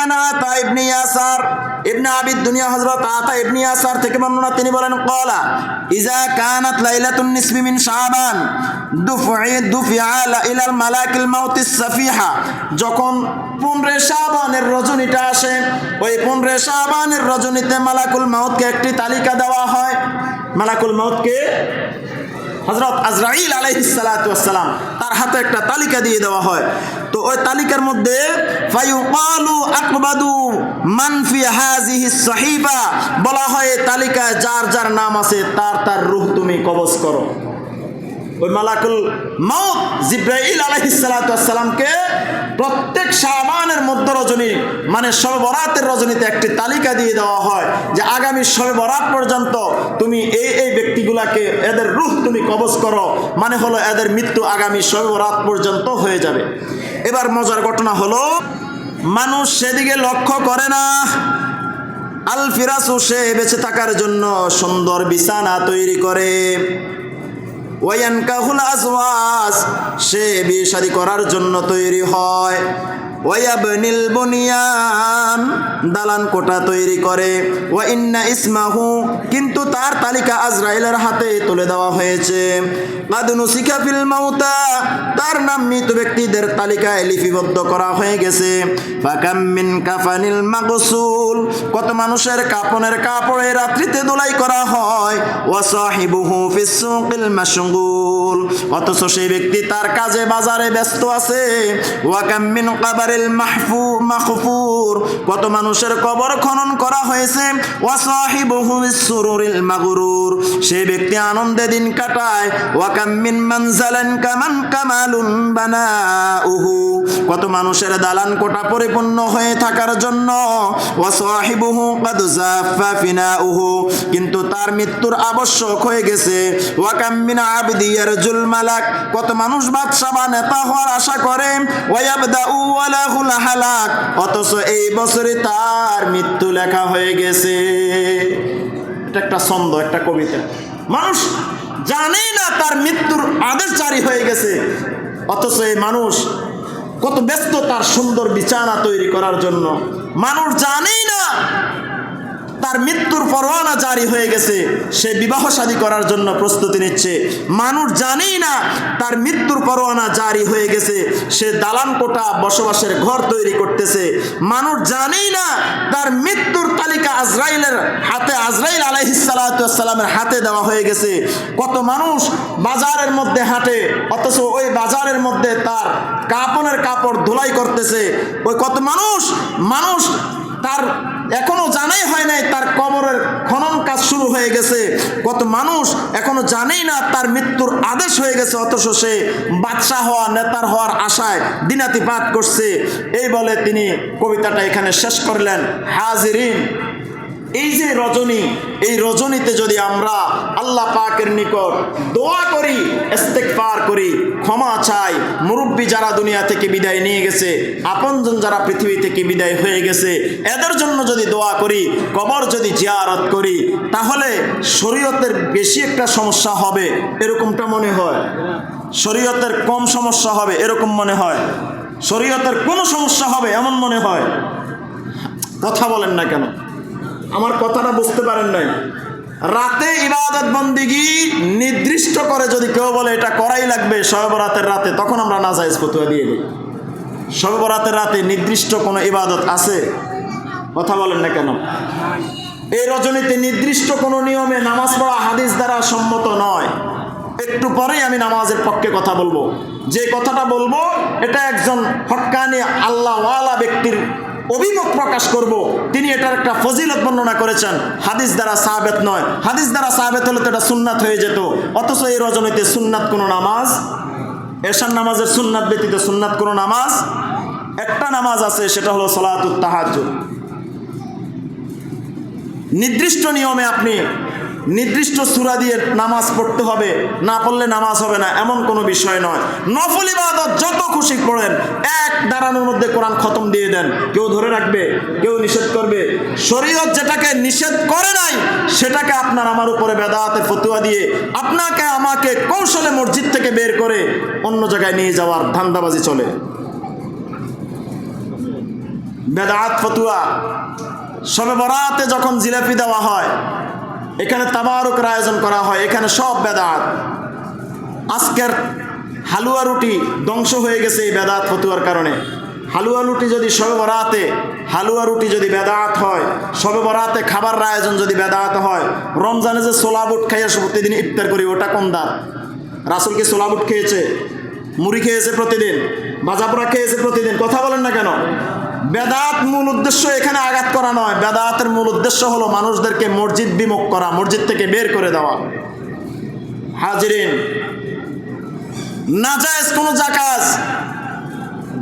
আন আতা ইবনে ইয়াসার ইবনে আবিদ দুনিয়া হযরত আতা ইবনে ইয়াসার থেকে বর্ণনা, তিনি বলেন ক্বালা ইজা কানাত লাইলাতুন নিসফি মিন শাবান দুফিআ ইলাল মালাকিল মাউতিস সাফিহা, যখন 15 শাবানের রজনীটা আসে, ওই 15 শাবানের রজনীতে মালাকুল মাউতকে একটি তালিকা দেওয়া হয়। মালাকুল মাউতকে হযরত আজরাইল আলাইহিস সালাতু ওয়াস সালাম তার হাতে একটা তালিকা দিয়ে দেওয়া হয়। তো ওই তালিকার মধ্যে ফায়ুকালু আকবাদু মান ফি হাযিহিস সাহিফা, বলা হয় তালিকায় যার যার নাম আছে তার তার রূহ তুমি কবজ করো। ওই মালাকুল মাউত জিব্রাইল আলাইহিস সালাতু ওয়াস সালামকে প্রত্যেক শাবানের মধ্য রজনী মানে শবে বরাতের রজনীতে একটি তালিকা দিয়ে দেওয়া হয় যে আগামী শবে বরাত পর্যন্ত তুমি এই এই ব্যক্তিগুলাকে এদের রূহ তুমি কবজ করো, মানে হলো এদের মৃত্যু আগামী শবে বরাত পর্যন্ত হয়ে যাবে। এবার মজার ঘটনা হলো, মানুষ সেদিকে লক্ষ্য করে না। আল ফিরাসু, সে বেঁচে থাকার জন্য সুন্দর বিছানা তৈরি করে। ওয়ায়ানকাহুল আজওয়াজ, সে বিয়ে শাদী করার জন্য তৈরি হয়। ওয়ায়াবনিল বুনিয়ান, দালান কোঠা তৈরি করে। ওয়া ইন্না ইসমাহু, কিন্তু তার তালিকা আজরাইলের হাতে তুলে দেওয়া হয়েছে। কাদ নুসিকা ফিল মাউতা, তার নাম মৃত ব্যক্তিদের তালিকায় লিপিবদ্ধ করা হয়ে গেছে। ফাকাম মিন কাফানিল মাগসুল, কত মানুষের কাপনের কাপড়ে রাত্রিতে দোলাই করা হয়। ওয়া সাহিবুহু ফিস সুকিল মাশগুল, অথচ সেই ব্যক্তি তার কাজে বাজারে ব্যস্ত আছে। ওয়া কাম মিন কাবারিল মাহফুর, কত মানুষের কবর খনন করা হয়েছে। ওয়া সাহিবুহু ফিস সুরুরিল মাগরুর, সেই ব্যক্তি আনন্দে দিন কাটায়। ওয়া কাম মিন মানজালান কামান কামালুন বানাউহু, কত মানুষের দালান কোঠা পরিপূর্ণ হয়ে থাকার জন্য। ওয়া সাহিবুহু কাদ জাফা ফিনাউহু, কিন্তু তার মৃত্যুর আবশ্যক হয়ে গেছে। ওয়া কাম মিন আবদি ইয়ারজুল মালাক, কত মানুষ বাদশা বা নেতা হওয়ার আশা করে। ওয়া ইয়াবদাউ ওয়া লাহুল হালাক, অথচ এই বছরে তার মৃত্যু লেখা হয়ে গেছে। এটা একটা ছন্দ, একটা কবিতা। মানুষ জানেই না তার মৃত্যুর আদেশ জারি হয়ে গেছে, অথচ এই মানুষ কত ব্যস্ত তার সুন্দর বিছানা তৈরি করার জন্য। মানুষ জানেই না তার মৃত্যুর পরোয়ানা জারি হয়ে গেছে, সে বিবাহ শাদী করার জন্য প্রস্তুতি নিচ্ছে। মানুষ জানেই না তার মৃত্যুর পরোয়ানা জারি হয়ে গেছে, সে দালান কোঠা বসবাসের ঘর তৈরি করতেছে। মানুষ জানেই না তার মৃত্যুর তালিকা আজরাইলের হাতে, আজরাইল আলাইহিস সালাতু ওয়াস সালামের হাতে দেওয়া হয়ে গেছে। কত মানুষ বাজারের মধ্যে হাঁটে, অথচ ওই বাজারের মধ্যে তার কাপনের কাপড় ধুলাই করতেছে। ওই কত মানুষ তার এখনো জানাই হয় নাই তার কবরের খনন কাজ শুরু হয়ে গেছে। কত মানুষ এখনো জানেই না তার মৃত্যুর আদেশ হয়ে গেছে, অথচ সে বাদশা হওয়া, নেতার হওয়ার আশায় দিনাতি পাঠ করছে। এই বলে তিনি কবিতাটা এখানে শেষ করলেন। হাজিরিন, এই যে রজনী, এই রজনীতে যদি আমরা আল্লাহ পাকের নিকট দোয়া করি, ইস্তেগফার করি, ক্ষমা চাই, মুরব্বী যারা দুনিয়া থেকে বিদায় নিয়ে গেছে, আপনজন যারা পৃথিবী থেকে বিদায় হয়ে গেছে, এদের জন্য যদি দোয়া করি, কবর যদি জিয়ারত করি, তাহলে শরীয়তের বেশি একটা সমস্যা হবে এরকমটা মনে হয়, শরীয়তের কম সমস্যা হবে এরকম মনে হয়, শরীয়তের কোনো সমস্যা হবে এমন মনে হয়। কথা বলেন না কেন? আমার কথাটা বুঝতে পারেন নাই? রাতে ইবাদত বন্দিগি নির্দিষ্ট করে যদি কেউ বলে এটা করাই লাগবে শবে বরাতের রাতে, তখন আমরা নাজায়েজ ফতোয়া দিয়ে দিই। শবে বরাতের রাতে নির্দিষ্ট কোনো ইবাদত আছে? কথা বলেন না কেন? এই রজনীতে নির্দিষ্ট কোনো নিয়মে নামাজ পড়া হাদিস দ্বারা সম্মত নয়। একটু পরেই আমি নামাজের পক্ষে কথা বলবো। যে কথাটা বলবো এটা একজন হক্কানি আল্লাহওয়ালা ব্যক্তির অভিমত প্রকাশ করব। তিনি এটার একটা ফজিলত বর্ণনা করেছেন, হাদিস দ্বারা সাহাবেত নয়। হাদিস দ্বারা সাহাবেত হলে তো এটা সুন্নাত হয়ে যেত, অথচ এই রজনীতে সুন্নাত কোনো নামাজ, এশার নামাজের সুন্নাত ব্যতীত সুন্নাত কোনো নামাজ, একটা নামাজ আছে, সেটা হলো সালাতুত তাহাজ্জুদ। নির্দিষ্ট নিয়মে আপনি নির্দিষ্ট সূরা দিয়ে নামাজ পড়তে হবে, না পড়লে নামাজ হবে না এমন কোনো বিষয় নয়। নফল ইবাদত যত খুশি পড়েন, এক দাঁড়ানোর মধ্যে কোরআন খতম দিয়ে দেন, কেউ ধরে রাখবে, কেউ নিষেধ করবে। শরীয়ত যেটাকে নিষেধ করে নাই সেটাকে আপনার আমার উপরে বেদাতের ফতোয়া দিয়ে আপনাকে আমাকে কৌশলে মসজিদ থেকে বের করে অন্য জায়গায় নিয়ে যাওয়ার ধান্দাবাজি চলে। বেদাত ফতুয়া। শবে বরাতে যখন জিলাপি দেওয়া হয়, এখানে তাবারুকের আয়োজন করা হয়, এখানে সব বেদাত। আজকের হালুয়া রুটি ধ্বংস হয়ে গেছে এই বেদাত ফতুয়ার কারণে। হালুয়া রুটি যদি শবে বরাতে, হালুয়া রুটি যদি বেদাত হয়, শবে বরাতে খাবার আয়োজন যদি বেদাত হয়, রমজানে যে ছোলা বুট খাইয়া প্রতিদিন ইফতার করি, ওটা কোন দাঁত? রাসূল কি ছোলা বুট খেয়েছে? মুড়ি খেয়েছে প্রতিদিন? ভাজাপোড়া খেয়েছে প্রতিদিন? কথা বলেন না কেন? বেদাত মূল উদ্দেশ্য এখানে আঘাত করা নয়। বেদাতের মূল উদ্দেশ্য হলো মানুষদেরকে মসজিদ বিমুখ করা, মসজিদ থেকে বের করে দেওয়া। হাজিরিন, নাজায়েজ কোনো জাকাজ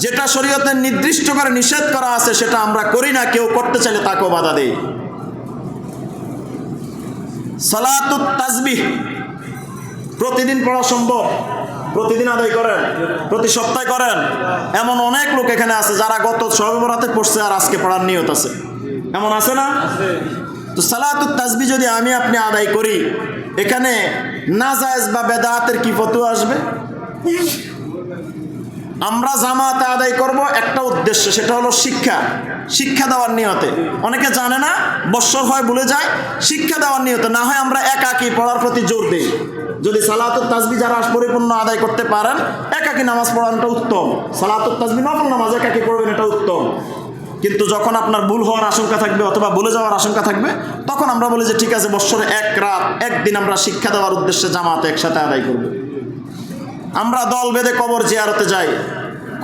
যেটা শরীয়তে নির্দিষ্ট করে নিষেধ করা আছে সেটা আমরা করি না, কেউ করতে চাইলে তাকেও বাধা দেই। সালাতুত তাসবিহ প্রতিদিন পড়া সম্ভব? প্রতিদিন আদায় করেন? প্রতি সপ্তাহে করেন? এমন অনেক লোক এখানে আছে যারা গত শবে বরাতে পড়ছে আর আজকে পড়ার নিয়ত আছে, এমন আছে না? তো সালাতুত তাসবিহ যদি আমি আপনি আদায় করি, এখানে নাজায়েজ বা বেদাতের কি ফতোয়া আসবে? আমরা জামাতে আদায় করব একটা উদ্দেশ্য, সেটা হলো শিক্ষা, শিক্ষা দেওয়ার নিয়তে। অনেকে জানে না, বৎসর হয় ভুলে যায়, শিক্ষা দেওয়ার নিয়তে। না হয় আমরা একাকী পড়ার প্রতি জোর দিই। যদি সালাতুত তাসবিহ যারা পরিপূর্ণ আদায় করতে পারেন, একাকী নামাজ পড়ানোটা উত্তম। সালাতুত তাসবিহ নফল নামাজ একাকী পড়বেন, এটা উত্তম। কিন্তু যখন আপনার ভুল হওয়ার আশঙ্কা থাকবে অথবা ভুলে যাওয়ার আশঙ্কা থাকবে, তখন আমরা বলি যে ঠিক আছে, বৎসরে এক রাত একদিন আমরা শিক্ষা দেওয়ার উদ্দেশ্যে জামাতে একসাথে আদায় করব। আমরা দল বেঁধে কবর জিয়ারতে যাই।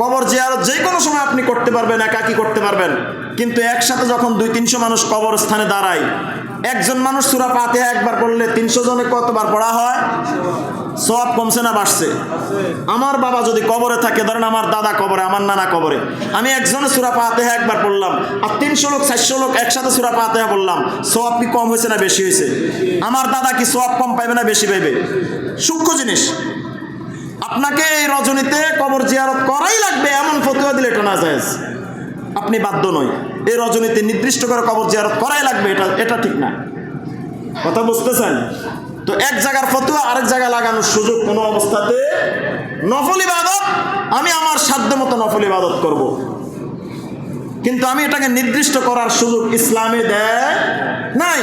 কবর জিয়ারত যে কোনো সময় আপনি করতে পারবেন, একাকী করতে পারবেন। কিন্তু একসাথে যখন 200-300 মানুষ কবর স্থানে দাঁড়ায়, একজন মানুষ সূরা ফাতিহা একবার পড়লে 300 জনে কতবার পড়া হয়? সওয়াব কমছে না বাড়ছে? আমার বাবা যদি কবরে থাকে, ধরেন আমার দাদা কবরে, আমার নানা কবরে, আমি একজনে সূরা ফাতিহা একবার পড়লাম, আর 300 লোক 400 লোক একসাথে সূরা ফাতিহা পড়লাম, সওয়াব কি কম হয়েছে না বেশি হয়েছে? আমার দাদা কি সওয়াব কম পাইবে না বেশি পাইবে? সূক্ষ্ম জিনিস। আপনাকে এই রজনীতে কবর জিয়ারত করাই লাগবে এমন ফতোয়া দিলে এটা নাজায়েজ। আপনি বাধ্য নয়, এই রজনীতে নির্দিষ্ট করে কবর জিয়ারত করাই লাগবে, এটা ঠিক না। কথা বুঝতেছেন? তো এক জায়গার ফতোয়া আরেক জায়গায় লাগানোর সুযোগ কোনো অবস্থাতে। নফল ইবাদত আমি আমার সাধ্য মতো নফল ইবাদত করব, কিন্তু আমি এটাকে নির্দিষ্ট করার সুযোগ ইসলামে দেয় নাই।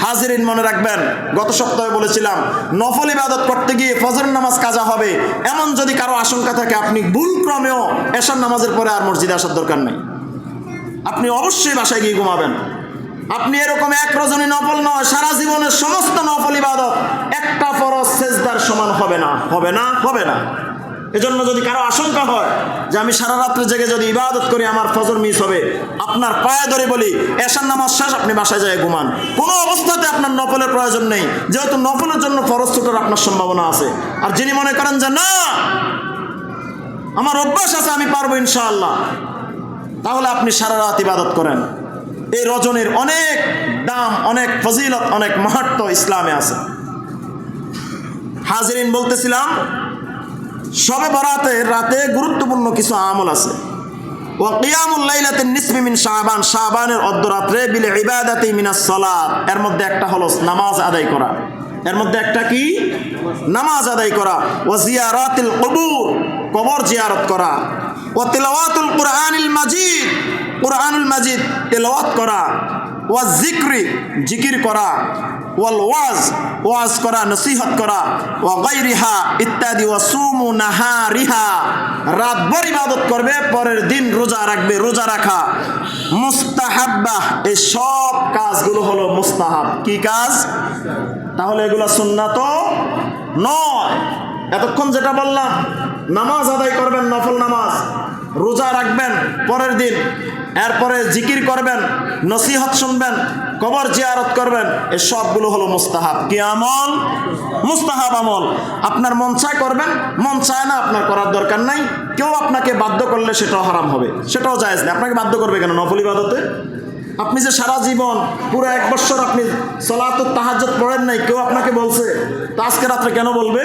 হাজিরিন, মনে রাখবেন, গত সপ্তাহে বলেছিলাম নফল ইবাদত করতে গিয়ে ফজরের নামাজ কাজা হবে এমন যদি কারো আশঙ্কা থাকে, আপনি ভুল ক্রমেও এশার নামাজের পরে আর মসজিদে আসার দরকার নেই। আপনি অবশ্যই বাসায় গিয়ে ঘুমাবেন। আপনি এরকম এক রজনী নফল নয়, সারা জীবনের সমস্ত নফল ইবাদত একটা ফরজ সেজদার সমান হবে না, হবে না, হবে না। এজন্য যদি কারো আশঙ্কা হয় যে আমি সারা রাত্রে জেগে যদি ইবাদত করি আমার ফজর মিস হবে, আপনার পায়ে ধরে বলি এশার নামাজ শেষ, আপনি বাসায় যায় ঘুমান। কোনো অবস্থাতে আপনার নফলের প্রয়োজন নেই, যেহেতু নফলের জন্য ফরজ ছুটার আপনার সম্ভাবনা আছে। আর যিনি মনে করেন যে না আমার অভ্যাস আছে আমি পারবো ইনশাআল্লাহ, তাহলে আপনি সারা রাত ইবাদত করেন। এই রজনীর অনেক দাম, অনেক ফজিলত, অনেক মাহাত্ম্য ইসলামে আছে। হাজিরিন, বলতেছিলাম শবে বরাতের রাতে গুরুত্বপূর্ণ কিছু আমল আছে। ওয়া কিয়ামুল লাইলাতিন নিসফি মিন শাবান, শাবানের অর্ধরাত্রে বিল ইবাদাতি মিনাস সালাত, এর মধ্যে একটা হলো নামাজ আদায় করা। এর মধ্যে একটা কি? নামাজ আদায় করা। ওয়া জিয়ারাতিল কুবুর, কবর জিয়ারত করা। ওয়া তিলাওয়াতুল কুরআনিল মাজিদ, কুরআনুল মাজিদ তেলাওয়াত করা। ওয়া যিকরি, জিকির করা। ওয়াল ওয়াজ, ওয়াজ করা, নসিহত করা। ওয়া গায়রিহা ইত্যাদি। ওয়া সুমু নাহারিহা, রাতভর ইবাদত করবে, পরের দিন রোজা রাখবে, রোজা রাখা। মুস্তাহাব্বাহ, এই সব কাজগুলো হলো মুস্তাহাব। কি কাজ? তাহলে এগুলো সুন্নাত নয়। এতক্ষণ যেটা বললাম, নামাজ আদায় করবেন, নফল নামাজ, রোজা রাখবেন পরের দিন, এরপরে জিকির করবেন, নসিহত শুনবেন, কবর জিয়ারত করবেন, এই সবগুলো হলো মুস্তাহাব। কি আমল? মুস্তাহাব আমল। আপনার মন চায় করবেন, মন চায় না আপনার করার দরকার নাই। কেউ আপনাকে বাধ্য করলে সেটাও হারাম হবে, সেটাও জায়েজ না। আপনাকে বাধ্য করবে কেন নফল ইবাদতে? আপনি যে সারা জীবন পুরো 1 বছর আপনি সালাতুত তাহাজ্জুদ পড়েন নাই, কেউ আপনাকে বলছে তো আজকে রাত্রে কেন বলবে?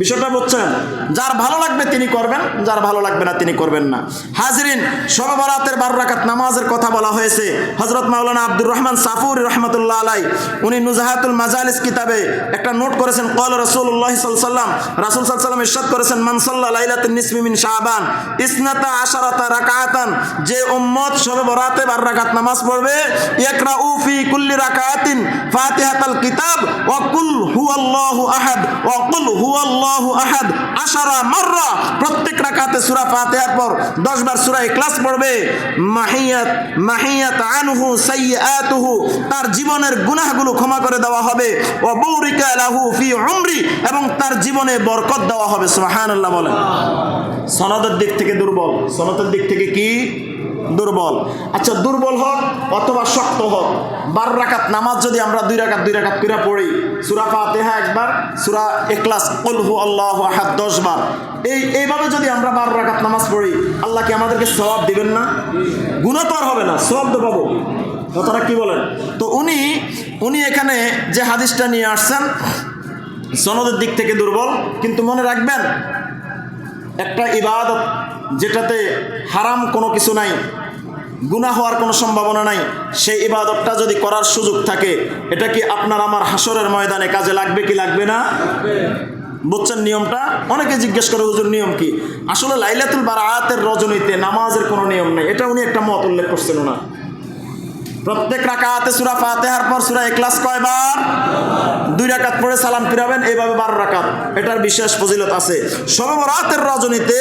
বিষয়টা বুঝছেন? যার ভালো লাগবে তিনি করবেন, যার ভালো লাগবে না তিনি করবেন না। হাজরিন, শবে বরাতের 12 রাকাত নামাজের কথা বলা হয়েছে। হযরত মাওলানা আব্দুর রহমান সাফুরি রহমাতুল্লাহ আলাই উনি নুজাহাতুল মাজালিস কিতাবে একটা নোট করেছেন, ক্বালা রাসূলুল্লাহ সাল্লাল্লাহু আলাইহি ওয়াসাল্লাম, রাসূল সাল্লাল্লাহু আলাইহি ওয়াসাল্লাম ইরশাদ করেছেন, মান সাল্লা লাইলাতুন নিসফি মিন শাবান ইসনাতা আশারাতা রাকাতান, যে উম্মত শবে বরাতে 12 রাকাত নামাজ পড়বে, ইয়াকরাউ ফি কুল্লি রাকাতিন ফাতিহাতাল কিতাব ওয়া কুল হুয়াল্লাহু আহাদ ওয়া কুল হুয়াল্লাহু আহাদ 10 মাররা, প্রত্যেক রাকাতে সূরা ফাতিহার পর 10 বার সূরা ইখলাস পড়বে, মাহিয়াত আনহু সাইয়্যাতুহু, তার জীবনের গুনাহগুলো ক্ষমা করে দেওয়া হবে, ওয়া বুরিকা লাহু ফি উমরি, এবং তার জীবনে বরকত দেওয়া হবে। সুবহানাল্লাহ বলেন। সনদের দিক থেকে দুর্বল, সনদের দিক থেকে কি দুর্বল? আচ্ছা, দুর্বল হোক অথবা শক্ত হোক, 12 রাকাত নামাজ যদি আমরা 2 রাকাত করে পড়ি, সূরা ফাতিহা একবার, সূরা ইখলাস কুল হুয়াল্লাহু আহাদ 10 বার, এইভাবে যদি আমরা 12 রাকাত নামাজ পড়ি, আল্লাহ কি আমাদেরকে সওয়াব দিবেন না? গুনাহ তো আর হবে না, সওয়াব তো পাবো। কথাটা কি বলেন? তো উনি এখানে যে হাদিসটা নিয়ে আসছেন সনদের দিক থেকে দুর্বল, কিন্তু মনে রাখবেন একটা ইবাদত যেটাতে হারাম কোনো কিছু নাই, গুনাহ হওয়ার কোনো সম্ভাবনা নাই, সেই ইবাদতটা যদি করার সুযোগ থাকে, এটা কি আপনার আমার হাসরের ময়দানে কাজে লাগবে কি লাগবে না? বুঝছেন নিয়মটা? অনেকে জিজ্ঞেস করে, হুজুর নিয়ম কি? আসলে লাইলাতুল বারাতের রজনীতে নামাজের কোনো নিয়ম নেই, এটা উনি একটা মত উল্লেখ করছেন না। প্রত্যেক রাকাতে সূরা ফাতিহার পর সূরা ইখলাস কয়বার? 2 রাকাত পড়ে সালাম ফিরাবেন, এইভাবে 12 রাকাত। এটার বিশেষ ফজিলত আছে। শবে বরাতের রজনীতে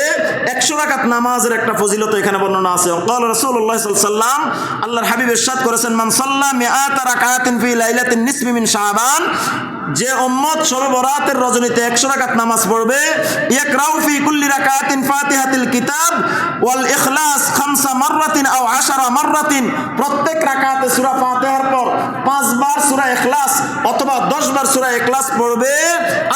100 রাকাত নামাজের একটা ফজিলত এখানে বর্ণনা আছে। ক্বালা রাসূলুল্লাহ সাল্লাল্লাহু আলাইহি ওয়াসাল্লাম, আল্লাহর হাবিব ইরশাদ করেছেন, মান সাল্লা মিআতা রাকাতিন ফি লাইলাতিন নিসফি মিন শাবান, যে উম্মত শবে বরাতের রজনীতে 100 রাকাত নামাজ পড়বে, ইয়াকরাউ ফি কুল্লি রাকাতিন ফাতিহাতিল কিতাব ওয়াল ইখলাস 5 মাররাতিন আও 10 মাররাতিন, প্রত্যেক রাকাতে সূরা ফাতিহার পর 5 বার সূরা ইখলাস অথবা 10 বার সূরা ইখলাস পড়বে,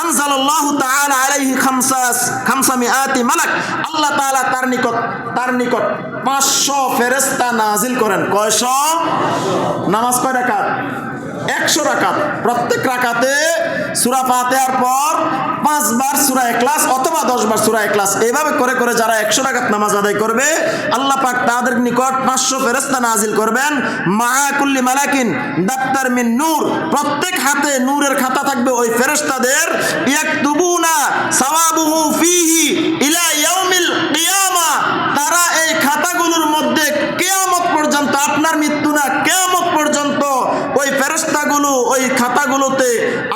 আনজালাল্লাহু তাআলা আলাইহি 500 মালাক, আল্লাহ তাআলা তার নিকট 500 ফেরেশতা নাজিল করেন। কয়শো? নামাজ কয় রাকাত? 100 রাকাত। প্রত্যেক রাকাতে সূরা ফাতিহার পর 5 বার সূরা ইখলাস অথবা 10 বার সূরা ইখলাস, এইভাবে করে করে যারা 100 রাকাত নামাজ আদায় করবে, আল্লাহ পাক তাদের নিকট 500 ফেরেশতা নাজিল করবেন। মা কুল্লি মালাকিন দাফতার মিন নূর, প্রত্যেক হাতে নূরের খাতা থাকবে ওই ফেরেশতাদের, ইয়াকতুবুনা সাওয়াবুহু ফিহি ইলা ইয়াউমিল কিয়ামা, তারা এই খাতাগুলোর মধ্যে কিয়ামত পর্যন্ত, আপনার মৃত্যু না, কিয়ামত পর্যন্ত ওই ফেরেশতাগুলো ওই খাতাগুলোতে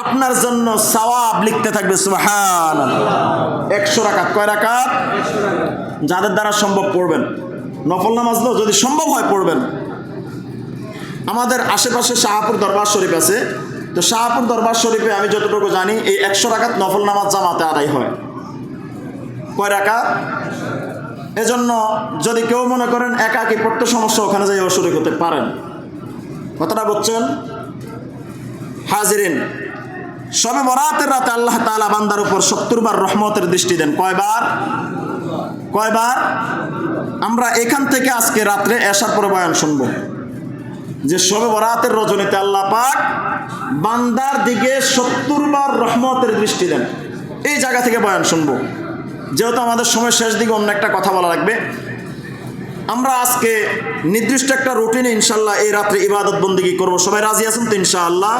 আপনার জন্য সওয়াব লিখতে থাকবে। সুবহানাল্লাহ। 100 রাকাত। কয় রাকাত? যাদের দ্বারা সম্ভব পড়বেন, নফল নামাজ না, যদি সম্ভব হয় পড়বেন। আমাদের আশেপাশে শাহপুর দরবার শরীফ আছে, তো শাহপুর দরবার শরীফে আমি যতটুকু জানি এই 100 রাকাত নফল নামাজ জামাতে আদায় হয়। কয় রাকাত? এজন্য যদি কেউ মনে করেন একাকী পড়তে সমস্যা, ওখানে যাই শরীক হতে পারেন। কথাটা বুঝছেন? হাজিরিন, শবে বরাতের রাতে আল্লাহ তাআলা বান্দার উপর 70 বার রহমতের দৃষ্টি দেন। কয়বার? আমরা এখান থেকে আজকে রাত্রে এশার পরে বয়ান শুনব যে শবে বরাতের রজনীতে আল্লাহ পাক বান্দার দিকে 70 বার রহমতের দৃষ্টি দেন। এই জায়গা থেকে বয়ান শুনব। যেহেতু আমাদের সময় শেষ দিকে অন্য একটা কথা বলা লাগবে, আমরা আজকে নির্দিষ্ট একটা রুটিনে ইনশাআল্লাহ এই রাত্রে ইবাদত বন্দেগী করব। সবাই রাজি আছেন তো ইনশাআল্লাহ?